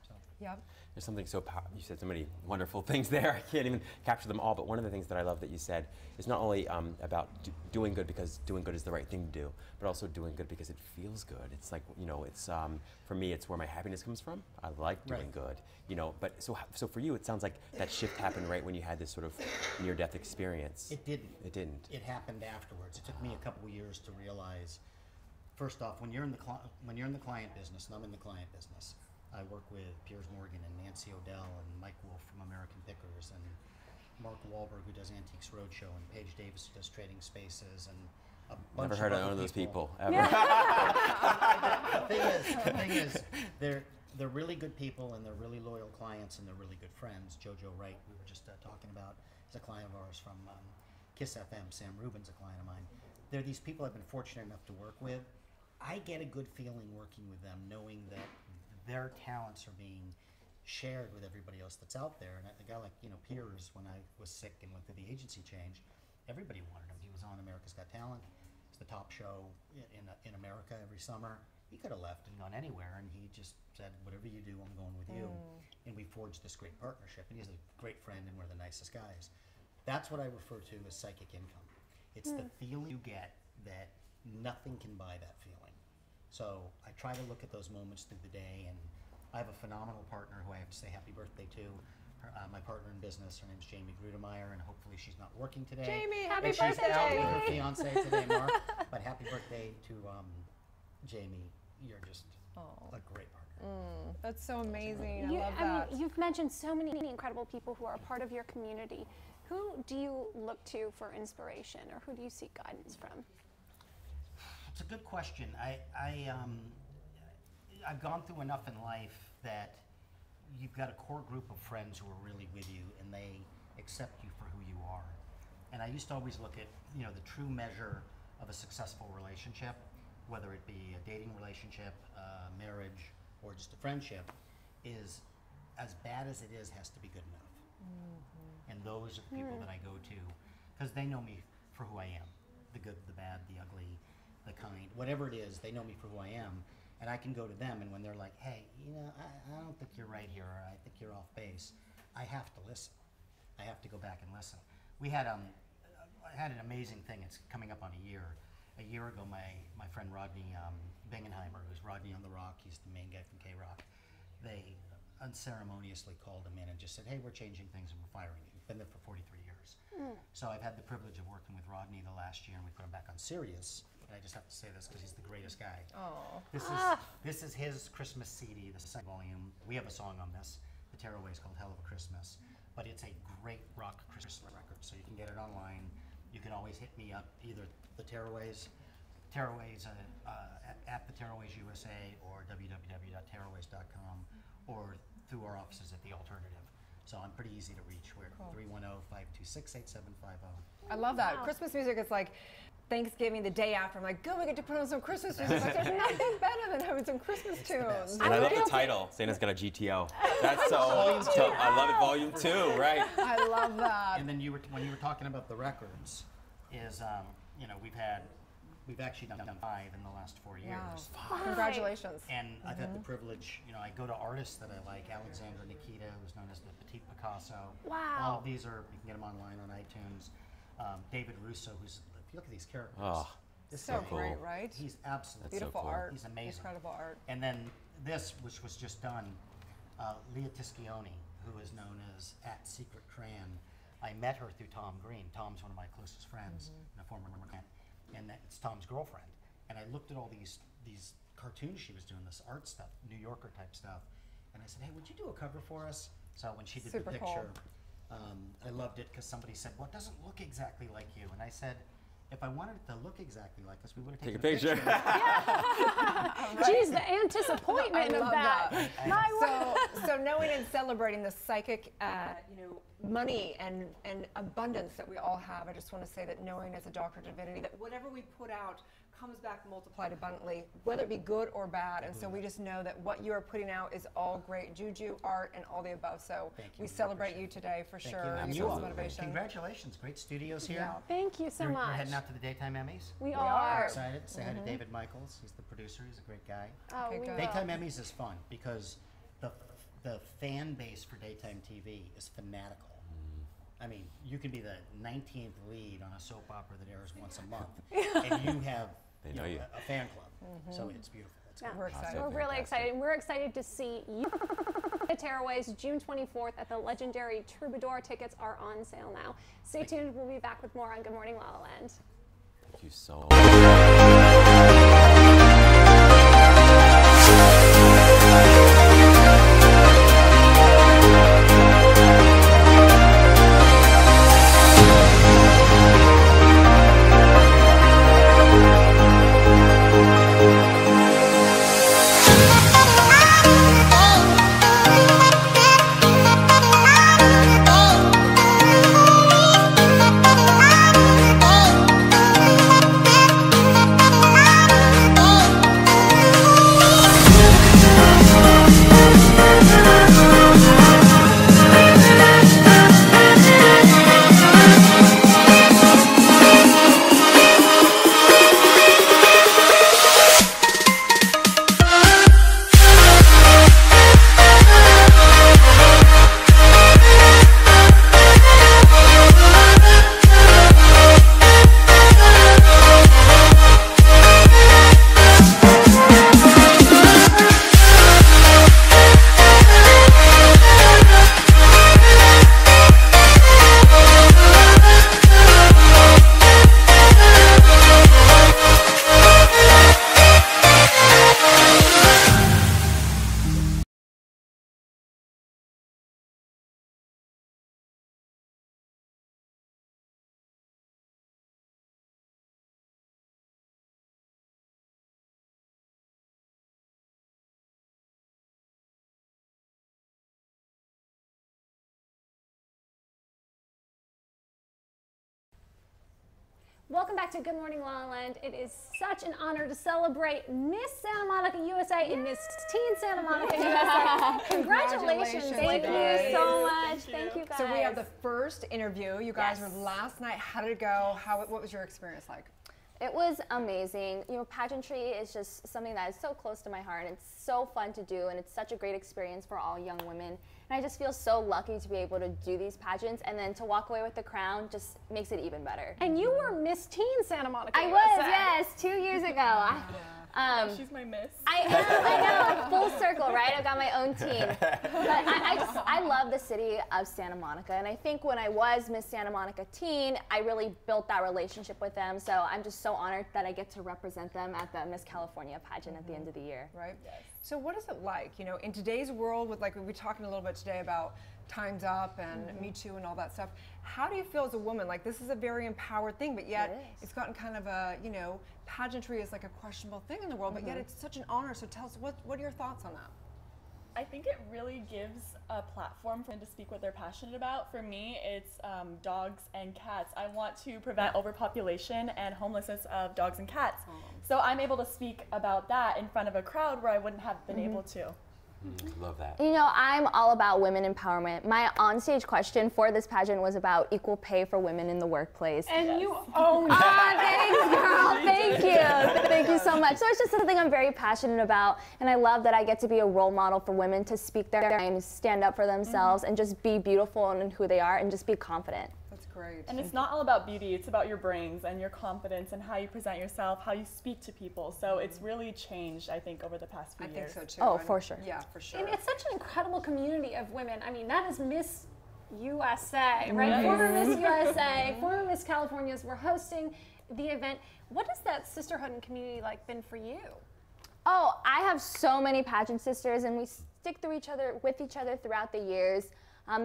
So. Yep. There's something so powerful. You said so many wonderful things there. I can't even capture them all, but one of the things that I love that you said is not only about doing good because doing good is the right thing to do, but also doing good because it feels good. It's like, it's for me, it's where my happiness comes from. I like doing good, but so for you, it sounds like that shift happened right when you had this sort of near-death experience. It didn't. It didn't. It happened afterwards. It took me a couple of years to realize, first off, when you're in the client business, and I'm in the client business, I work with Piers Morgan and Nancy O'Dell and Mike Wolf from American Pickers and Mark Wahlberg, who does Antiques Roadshow, and Paige Davis, who does Trading Spaces, and a bunch Never heard of other one of those people ever. The thing is, they're really good people, and they're really loyal clients, and they're really good friends. Jojo Wright, we were just talking about, is a client of ours from Kiss FM. Sam Rubin's a client of mine. They're these people I've been fortunate enough to work with. I get a good feeling working with them, knowing that their talents are being shared with everybody else that's out there. And a guy like Piers, when I was sick and went through the agency change, everybody wanted him. He was on America's Got Talent. It's the top show in America every summer. He could have left and gone anywhere, and he just said, whatever you do, I'm going with you. And we forged this great partnership, and he's a great friend and one of the nicest guys. That's what I refer to as psychic income. It's the feeling you get that nothing can buy that feeling. So I try to look at those moments through the day, and I have a phenomenal partner who I have to say happy birthday to. My partner in business, her name's Jamie Grudemeyer, and hopefully she's not working today. Jamie, happy birthday! She's out with her fiance today, Mark. But happy birthday to Jamie. You're just a great partner. That's so amazing. I You, love I that. mean, you've mentioned so many incredible people who are a part of your community. Who do you look to for inspiration, or who do you seek guidance from? It's a good question. I've gone through enough in life that you've got a core group of friends who are really with you, and they accept you for who you are. And I used to always look at, the true measure of a successful relationship, whether it be a dating relationship, marriage, or just a friendship, is as bad as it is, has to be good enough. And those are the people that I go to, because they know me for who I am, the good, the bad, the ugly, the kind, whatever it is, they know me for who I am. And I can go to them, and when they're like, hey, I don't think you're right here, or I think you're off base, I have to listen. I have to go back and listen. We had I had an amazing thing. It's coming up on a year. A year ago, my friend Rodney Bingenheimer, who's Rodney on the Rock, he's the main guy from K-Rock, they unceremoniously called him in and just said, hey, we're changing things and we're firing you. You've been there for 43 years. So I've had the privilege of working with Rodney the last year, and we put him back on Sirius. And I just have to say this because he's the greatest guy. Oh. This is his Christmas CD, the second volume. We have a song on this, The Tearaways, called Hell of a Christmas. But it's a great rock Christmas record, so you can get it online. You can always hit me up, either the Tearaways at the Tearaways USA, or www.tearaways.com, or through our offices at The Alternative. So I'm pretty easy to reach. We're 310-526-8750. I love that. Christmas music is like Thanksgiving the day after. I'm like, good, we get to put on some Christmas music. Like, there's nothing better than having some Christmas tunes. And I love the title, Santa's got a GTO. That's so, I love it, Volume 2, right? I love that. And then when you were talking about the records, is we've actually done 5 in the last 4 years. Wow. Congratulations. And I've had the privilege, I go to artists that I like, Alexandra Nikita, who's known as the Petite Picasso. Wow. All of these you can get them online on iTunes. David Russo, who's, if you look at these characters. Oh, this so guy, great, right? He's absolutely beautiful cool. art. He's amazing. Incredible art. And then this, which was just done, Leah Tischioni, who is known as at Secret Crayon. I met her through Tom Green. Tom's one of my closest friends, and a former member, and it's Tom's girlfriend. And I looked at all these cartoons she was doing, this art stuff, New Yorker type stuff, and I said, hey, would you do a cover for us? So when she did the picture, I loved it because somebody said, well, it doesn't look exactly like you. And I said, if I wanted it to look exactly like us, we would have taken a picture. Geez, the disappointment of that. So knowing and celebrating the psychic, money and abundance that we all have, I just want to say that knowing as a doctor of divinity that whatever we put out comes back multiplied abundantly, whether it be good or bad. And so we just know that what you are putting out is all great juju, art, and all the above. So we celebrate you today for sure. Thank You you. motivation. Congratulations, great studios here. Yeah. Thank you so You're much. heading out to the Daytime Emmys. We We're are. excited. Say hi to David Michaels. He's the producer. He's a great guy. Oh, Okay, we good. will. Daytime Emmys is fun because the fan base for daytime TV is fanatical. I mean, you can be the 19th lead on a soap opera that airs once a month, and you have a fan club. So it's beautiful. It's Yeah. great. We're excited. We're really excited. And we're excited to see you at Tearaways June 24th at the legendary Troubadour. Tickets are on sale now. Stay tuned. We'll be back with more on Good Morning La La Land. Thank you so much. Oh Welcome back to Good Morning La La Land. It is such an honor to celebrate Miss Santa Monica USA and Miss Teen Santa Monica USA. Congratulations. Thank you so much. Thank you guys. So we have the first interview. You guys Yes. were last night. How did it go? What was your experience like? It was amazing. You know, pageantry is just something that is so close to my heart, and it's so fun to do, and it's such a great experience for all young women. And I just feel so lucky to be able to do these pageants, and then to walk away with the crown just makes it even better. And you were Miss Teen Santa Monica I USA. was, yes, 2 years ago. She's my miss. I know, full circle, right? I've got my own team. But I love the city of Santa Monica, and I think when I was Miss Santa Monica Teen, I really built that relationship with them, so I'm just so honored that I get to represent them at the Miss California pageant at the end of the year. Right? Yes. So what is it like, you know, in today's world with, like, we were talking a little bit today about Time's Up and Me Too and all that stuff. How do you feel as a woman? Like, this is a very empowered thing, but yet it's gotten kind of a, you know, pageantry is like a questionable thing in the world, but yet it's such an honor. So tell us, what are your thoughts on that? I think it really gives a platform for them to speak what they're passionate about. For me, it's dogs and cats. I want to prevent overpopulation and homelessness of dogs and cats. So I'm able to speak about that in front of a crowd where I wouldn't have been able to. Love that. You know, I'm all about women empowerment. My onstage question for this pageant was about equal pay for women in the workplace. And you own it. Thanks, girl. Thank you. Thank you so much. So it's just something I'm very passionate about, and I love that I get to be a role model for women to speak their mind, stand up for themselves, and just be beautiful in who they are, and just be confident. That's great. And it's not all about beauty, it's about your brains and your confidence and how you present yourself, how you speak to people. So it's really changed, I think, over the past few years. I think so too. Oh, for sure. Yeah, for sure. And it's such an incredible community of women. I mean, that is Miss USA, right? Former Miss USA, former Miss California's. We're hosting the event. What has that sisterhood and community like been for you? Oh, I have so many pageant sisters, and we stick with each other throughout the years.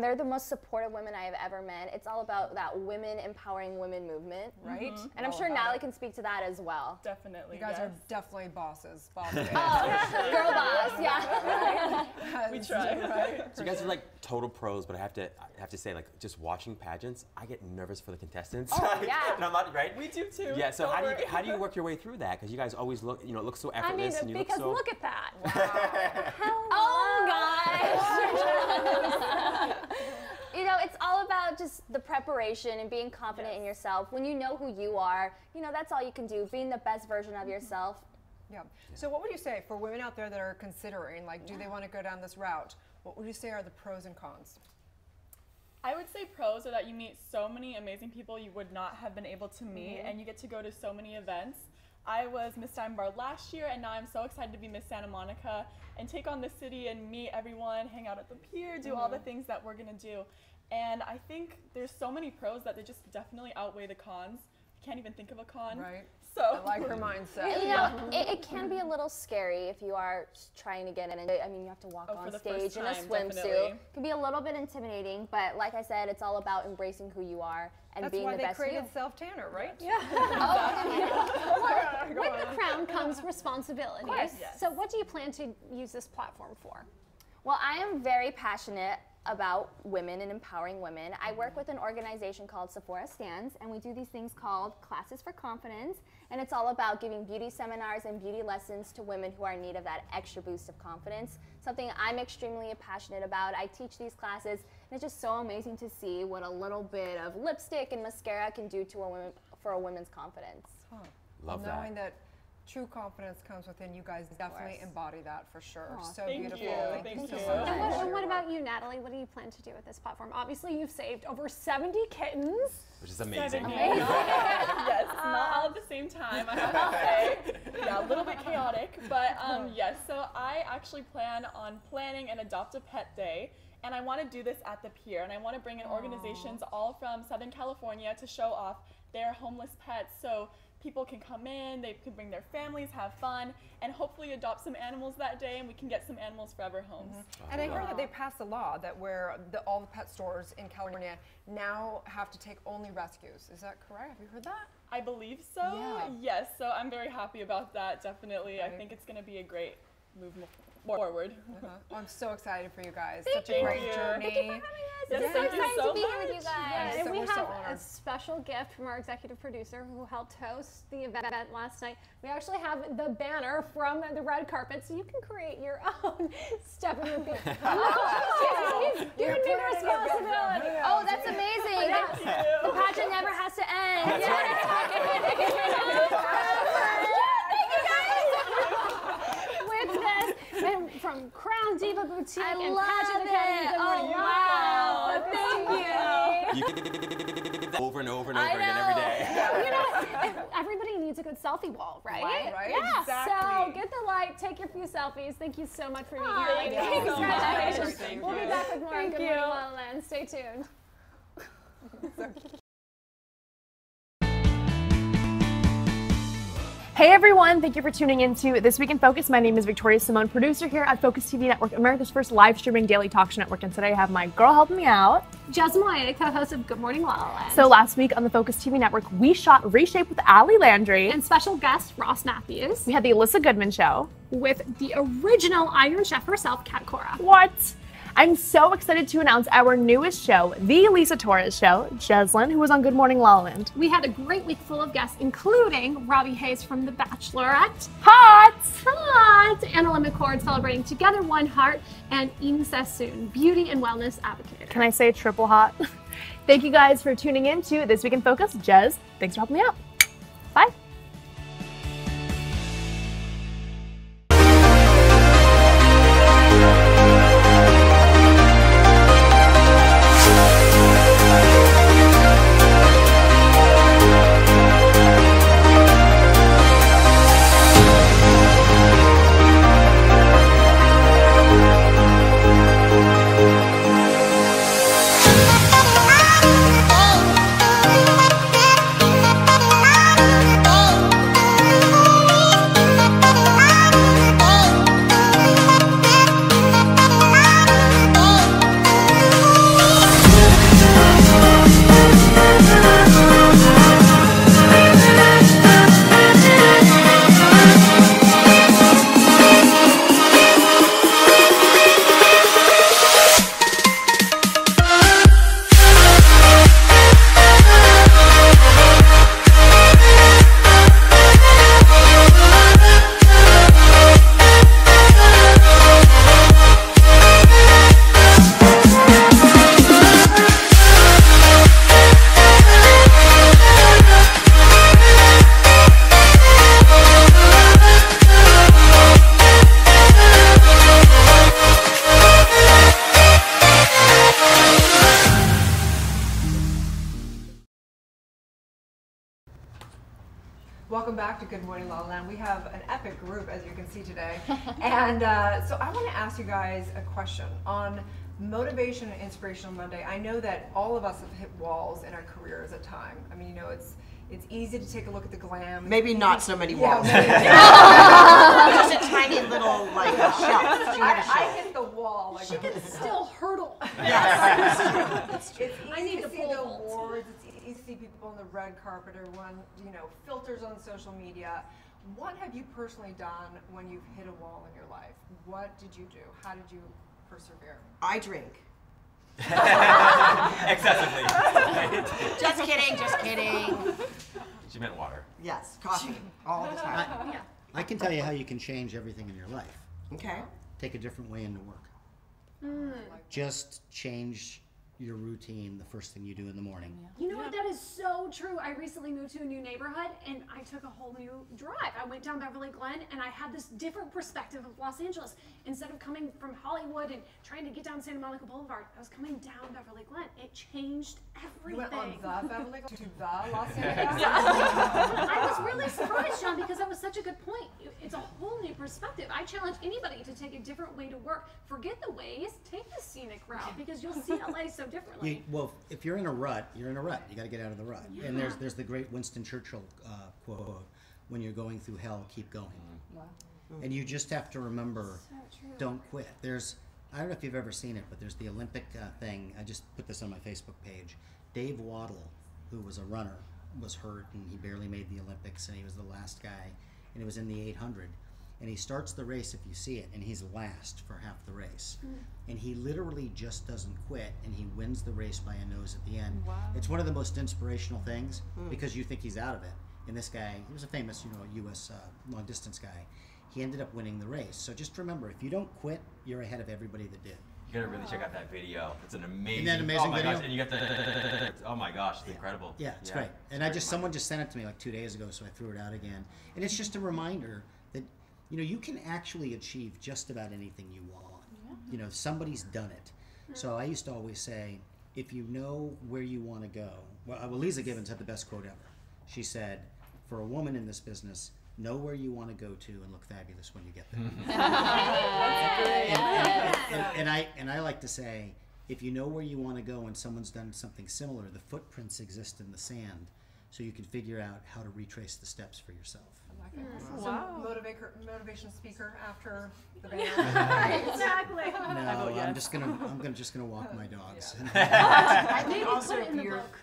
They're the most supportive women I have ever met. It's all about that women empowering women movement. Right? And I'm sure Natalie can speak to that as well. Definitely. You guys are definitely bosses. Oh, girl boss, yeah. We try. Right? So you guys are like total pros, but I have to say, like, just watching pageants, I get nervous for the contestants. Oh, yeah. And I'm not right. We do too. Yeah. So how do you work your way through that? Because you guys always look, you know, it looks so effortless, and you because look so. look at that. Wow. Oh, gosh. You know, it's all about just the preparation and being confident in yourself. When you know who you are, you know, that's all you can do, being the best version of yourself. Yeah. So what would you say for women out there that are considering, like, do they want to go down this route? What would you say are the pros and cons? I would say pros are that you meet so many amazing people you would not have been able to meet, and you get to go to so many events. I was Miss Diamond Bar last year, and now I'm so excited to be Miss Santa Monica and take on the city and meet everyone, hang out at the pier, do all the things that we're gonna do. And I think there's so many pros that they just definitely outweigh the cons. You can't even think of a con. Right. So I like her mindset. You know, it can be a little scary if you are trying to get in. I mean, you have to walk on stage in a swimsuit. It can be a little bit intimidating, but like I said, it's all about embracing who you are and being the best you. That's why they created self-tanner, right? Yeah. With the crown comes responsibility. Yes. So what do you plan to use this platform for? Well, I am very passionate about women and empowering women. I work with an organization called Sephora Stands, and we do these things called Classes for Confidence, and it's all about giving beauty seminars and beauty lessons to women who are in need of that extra boost of confidence, something I'm extremely passionate about. I teach these classes, and it's just so amazing to see what a little bit of lipstick and mascara can do to for a woman's confidence. Huh. Love that. Knowing that true confidence comes within, you guys definitely embody that for sure. Aw, so thank beautiful. you. Thank you so Thank much. you. And what about you, Natalie? What do you plan to do with this platform? Obviously, you've saved over 70 kittens. Which is amazing. Yes, not all at the same time, I have to say. Yeah, a little bit chaotic, but yes, so I actually plan on planning an Adopt a Pet Day, and I want to do this at the pier, and I want to bring in organizations all from Southern California to show off their homeless pets, so people can come in, they can bring their families, have fun, and hopefully adopt some animals that day, and we can get some animals forever homes. And I heard that they passed a law that where all the pet stores in California now have to take only rescues. Is that correct? Have you heard that? I believe so. Yeah. Yes, so I'm very happy about that, definitely. I think it's going to be a great movement forward. Well, I'm so excited for you guys. Thank Such a great you. journey. Thank you for having us. Yes, It's so thank you exciting so to be here with you much. guys. And we we're so have honored. a special gift from our executive producer who helped host the event last night. We actually have the banner from the red carpet, so you can create your own step in repeat. He's giving me the responsibility. Oh, that's amazing. The pageant never has to end. With this, and from Crown Diva Boutique and Pageant Academy. Good morning. Wow, thank you. You can over and over and over again every day. You know, everybody needs a good selfie wall, right? Right, Yeah. exactly. So get the light, take your few selfies. Thank you so much for being here. Thank you so much. Congratulations. Thank We'll be you. back with more. Thank Good you. morning, LaLaLand. Stay tuned. Hey everyone, thank you for tuning into This Week in Focus. My name is Victoria Simone, producer here at Focus TV Network, America's first live streaming daily talk show network. And today I have my girl helping me out, Jez Moya, co-host of Good Morning LaLaLand. So last week on the Focus TV Network, we shot Reshape with Ali Landry. And special guest, Ross Matthews. We had the Alyssa Goodman show. With the original Iron Chef herself, Kat Cora. What? I'm so excited to announce our newest show, The Lisa Torres Show, Jeslyn, who was on Good Morning LaLaLand. We had a great week full of guests, including Robbie Hayes from The Bachelorette. Hot! Anna McCord celebrating Together One Heart, and Ing Sassoon, beauty and wellness advocate. Can I say triple hot? Thank you guys for tuning in to This Week in Focus. Jez, thanks for helping me out. Bye. Welcome back to Good Morning LaLaLand. We have an epic group, as you can see today. And so I want to ask you guys a question on Motivation and Inspirational Monday. I know that all of us have hit walls in our careers at time. I mean, you know, it's easy to take a look at the glam. Maybe not so many walls. Yeah, just a tiny little, like, a shelf. She had a I shelf. hit the wall. Like She can still hurdle. It's easy I need to to see pull the bolts. awards. It's easy to see people on the red carpet, everyone, you know, filters on social media. What have you personally done when you've hit a wall in your life? What did you do? How did you persevere? I drink. Excessively. Just kidding, just kidding. She meant water. Yes, coffee, all the time. I can tell you how you can change everything in your life. Okay. Take a different way into work. Just change your routine the first thing you do in the morning. You know what? That is so true. I recently moved to a new neighborhood and I took a whole new drive. I went down Beverly Glen and I had this different perspective of Los Angeles. Instead of coming from Hollywood and trying to get down Santa Monica Boulevard, I was coming down Beverly Glen. It changed everything. You went on the Beverly Glen to the Los Angeles? I was really surprised, John, because that was such a good point. It's a whole new perspective. I challenge anybody to take a different way to work. Forget the ways, take the scenic route because you'll see LA so differently. Well, if you're in a rut, you're in a rut. You got to get out of the rut. Yeah. And there's the great Winston Churchill quote: "When you're going through hell, keep going." Wow. And you just have to remember, So true. don't quit. I don't know if you've ever seen it, but there's the Olympic thing. I just put this on my Facebook page. Dave Waddle, who was a runner, was hurt and he barely made the Olympics, and he was the last guy, and it was in the 800. and he starts the race, if you see it, and he's last for half the race. And he literally just doesn't quit, and he wins the race by a nose at the end. Wow. It's one of the most inspirational things, because you think he's out of it. And this guy, he was a famous, U.S. Long distance guy. He ended up winning the race. So just remember, if you don't quit, you're ahead of everybody that did. You gotta really check out that video. It's an amazing. Isn't that amazing oh my video? gosh! And you got the. Oh my gosh! It's incredible. Yeah, it's great. And someone just sent it to me like 2 days ago, so I threw it out again. And it's just a reminder that, you can actually achieve just about anything you want. Somebody's done it. So I used to always say, if you know where you want to go, well, Lisa Gibbons had the best quote ever. She said, for a woman in this business, know where you want to go to and look fabulous when you get there. And I like to say, if you know where you want to go and someone's done something similar, the footprints exist in the sand, so you can figure out how to retrace the steps for yourself. Wow. Motivation speaker after the band. Exactly. No, I'm just gonna walk my dogs. I think also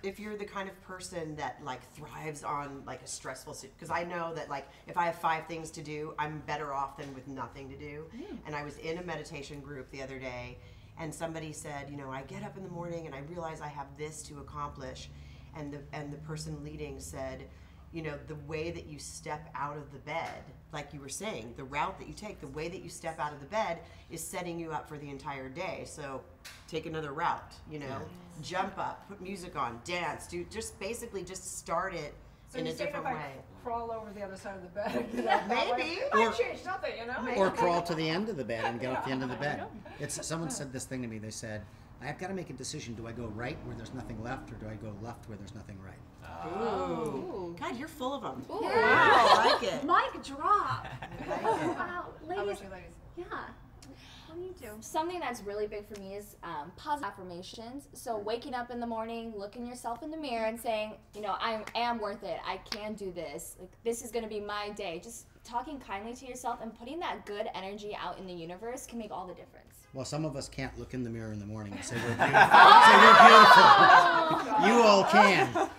if you're the kind of person that like thrives on like a stressful because I know that like if I have 5 things to do, I'm better off than with nothing to do. And I was in a meditation group the other day, and somebody said, I get up in the morning and I realize I have this to accomplish, and the person leading said, the way that you step out of the bed, like you were saying, the route that you take, the way that you step out of the bed is setting you up for the entire day. So take another route, jump up, put music on, dance, basically just start it in a different way. Crawl over the other side of the bed. Maybe. It might change nothing, Or crawl to the end of the bed and get off the end of the bed. Someone said this thing to me, they said, I've got to make a decision. Do I go right where there's nothing left, or do I go left where there's nothing right? Ooh. God, you're full of them. Ooh. Wow, I like it. Mic drop. Wow. How Ladies. about you, ladies? Yeah. What do you do? Something that's really big for me is positive affirmations. So waking up in the morning, looking yourself in the mirror and saying, I am worth it. I can do this. Like, this is going to be my day. Just talking kindly to yourself and putting that good energy out in the universe can make all the difference. Well, some of us can't look in the mirror in the morning and say we're beautiful. Say we're beautiful. You all can.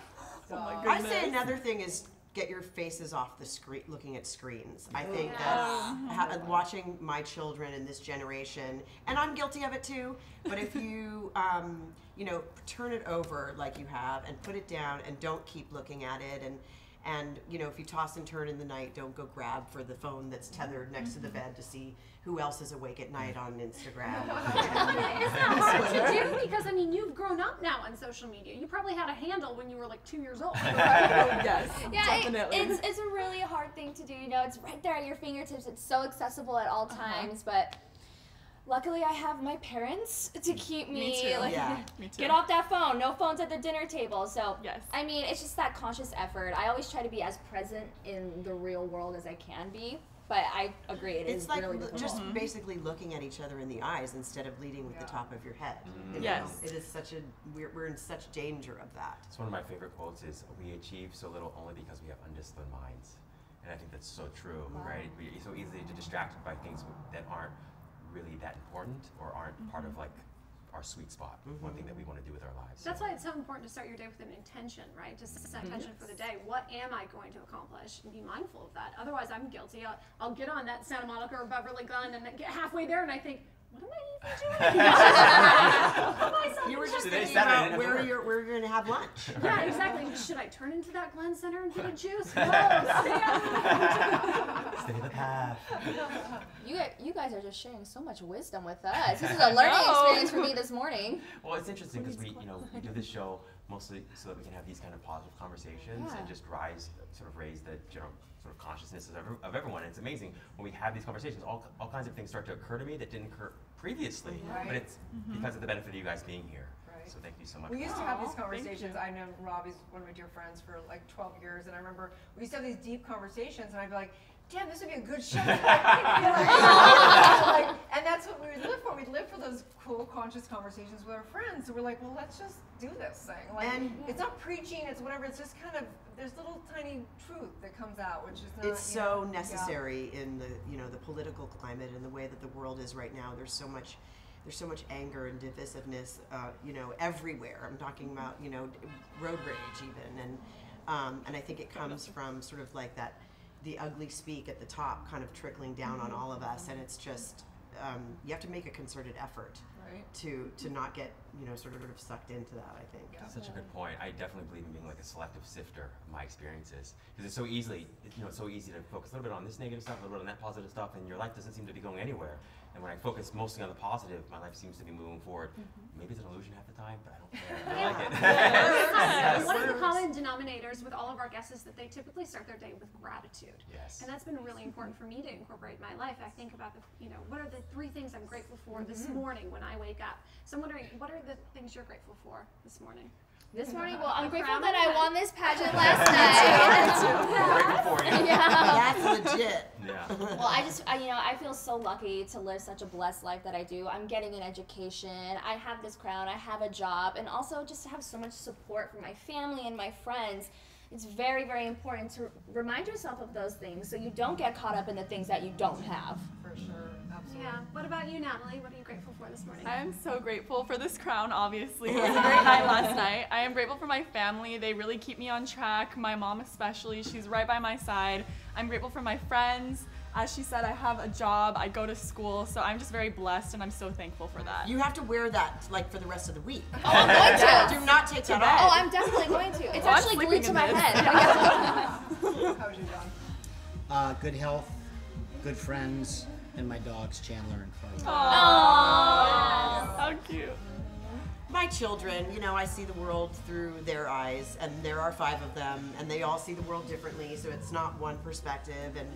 I say another thing is get your faces off the screen, looking at screens. I think that watching my children in this generation, and I'm guilty of it too, but if you, turn it over like you have and put it down and don't keep looking at it, and if you toss and turn in the night, don't go grab for the phone that's tethered next to the bed to see who else is awake at night on Instagram. It's not hard to do because, you've grown up now on social media. You probably had a handle when you were like 2 years old. Yes, yeah, definitely. It's a really hard thing to do. It's right there at your fingertips. It's so accessible at all times, but luckily I have my parents to keep me, Me too. get off that phone. No phones at the dinner table. So, yes. It's just that conscious effort. I always try to be as present in the real world as I can be. But I agree, it's like really difficult. just basically looking at each other in the eyes instead of leading with the top of your head. Yes. It is we're in such danger of that. It's one of my favorite quotes is, we achieve so little only because we have undisciplined minds. And I think that's so true, right? We're so easily distracted by things that aren't really that important or aren't part of like our sweet spot, one thing that we want to do with our lives. That's why it's so important to start your day with an intention, right? Just set intention for the day. What am I going to accomplish? And be mindful of that. Otherwise, I'm guilty. I'll get on that Santa Monica or Beverly Glen and then get halfway there and I think, what am I even doing? You were just thinking about where you're going to have lunch. Yeah, exactly. Should I turn into that Glen Center and get a juice? No, stay the path. You guys are just sharing so much wisdom with us. This is a learning experience for me this morning. Well, it's interesting because we do this show mostly so that we can have these kind of positive conversations and just raise the general sort of consciousness of everyone. And it's amazing when we have these conversations, all kinds of things start to occur to me that didn't occur previously, but it's because of the benefit of you guys being here. So thank you so much. We used to have these conversations. I know Robbie's one of my dear friends for like 12 years, and I remember we used to have these deep conversations, and I'd be like, damn, this would be a good show. And that's what we would live for. We'd live for those cool, conscious conversations with our friends. So we're like, well, let's just do this thing. Like, and it's not preaching, it's whatever. It's just kind of, there's little tiny truth that comes out, which is not, it's so necessary in the the political climate and the way that the world is right now. There's so much anger and divisiveness, everywhere. I'm talking about, road rage even, and I think it comes from sort of like that, the ugly speak at the top kind of trickling down on all of us, and it's just you have to make a concerted effort to not get sort of sucked into that. I think that's such a good point. I definitely believe in being like a selective sifter of my experiences, because it's so easily it's so easy to focus a little bit on this negative stuff, a little bit on that positive stuff, and your life doesn't seem to be going anywhere. And when I focus mostly on the positive, my life seems to be moving forward. Maybe it's an illusion half the time, but I don't care. I like it. Yes. One of the common denominators with all of our guests is that they typically start their day with gratitude. Yes. And that's been really important for me to incorporate in my life. I think about what are the 3 things I'm grateful for this morning when I wake up. So I'm wondering, what are the things you're grateful for this morning? This morning, well, I'm grateful that I won this pageant last night. We're grateful for you. Yeah. That's legit. Yeah. Well, I feel so lucky to live such a blessed life that I do. I'm getting an education, I have this crown, I have a job, and also just to have so much support from my family and my friends. It's very, very important to remind yourself of those things so you don't get caught up in the things that you don't have. For sure, absolutely. Yeah. What about you, Natalie? What are you grateful for this morning? I am so grateful for this crown, obviously. It was a great night last night. I am grateful for my family. They really keep me on track. My mom especially, she's right by my side. I'm grateful for my friends. As she said, I have a job, I go to school, so I'm just very blessed and I'm so thankful for that. You have to wear that for the rest of the week. Oh, I'm going to. Do not take that off. Oh, I'm definitely going to. It's actually glued to my head. How was your John? Good health, good friends, and my dogs, Chandler and Carly. Aww, how cute. My children, I see the world through their eyes, and there are 5 of them, and they all see the world differently, so it's not one perspective, and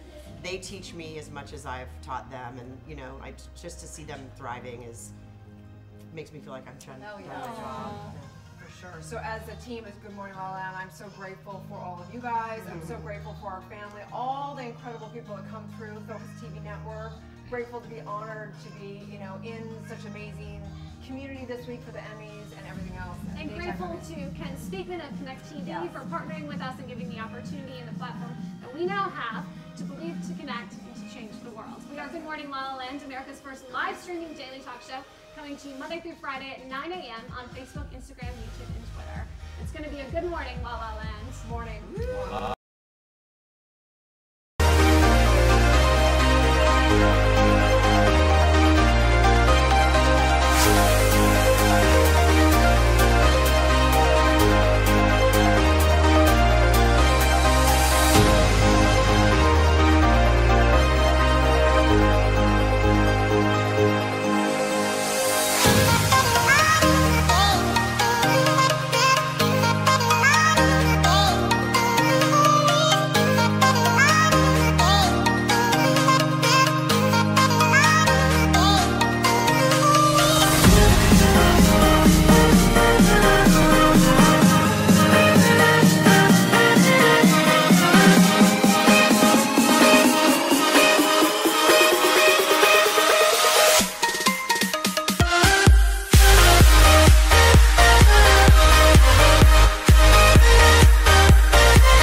they teach me as much as I've taught them, and just to see them thriving makes me feel like I'm trying to do my job. For sure. So as a team as Good Morning LaLaLand, I'm so grateful for all of you guys. I'm so grateful for our family, all the incredible people that come through Focus TV Network. Grateful to be honored to be, in such amazing community this week for the Emmys and everything else. And grateful to Ken Speakman of Connect TV for partnering with us and giving the opportunity and the platform that we now have to believe, to connect, and to change the world. We are Good Morning LaLaLand, America's first live streaming daily talk show, coming to you Monday through Friday at 9 a.m. on Facebook, Instagram, YouTube, and Twitter. It's going to be a good morning, LaLaLand. Morning.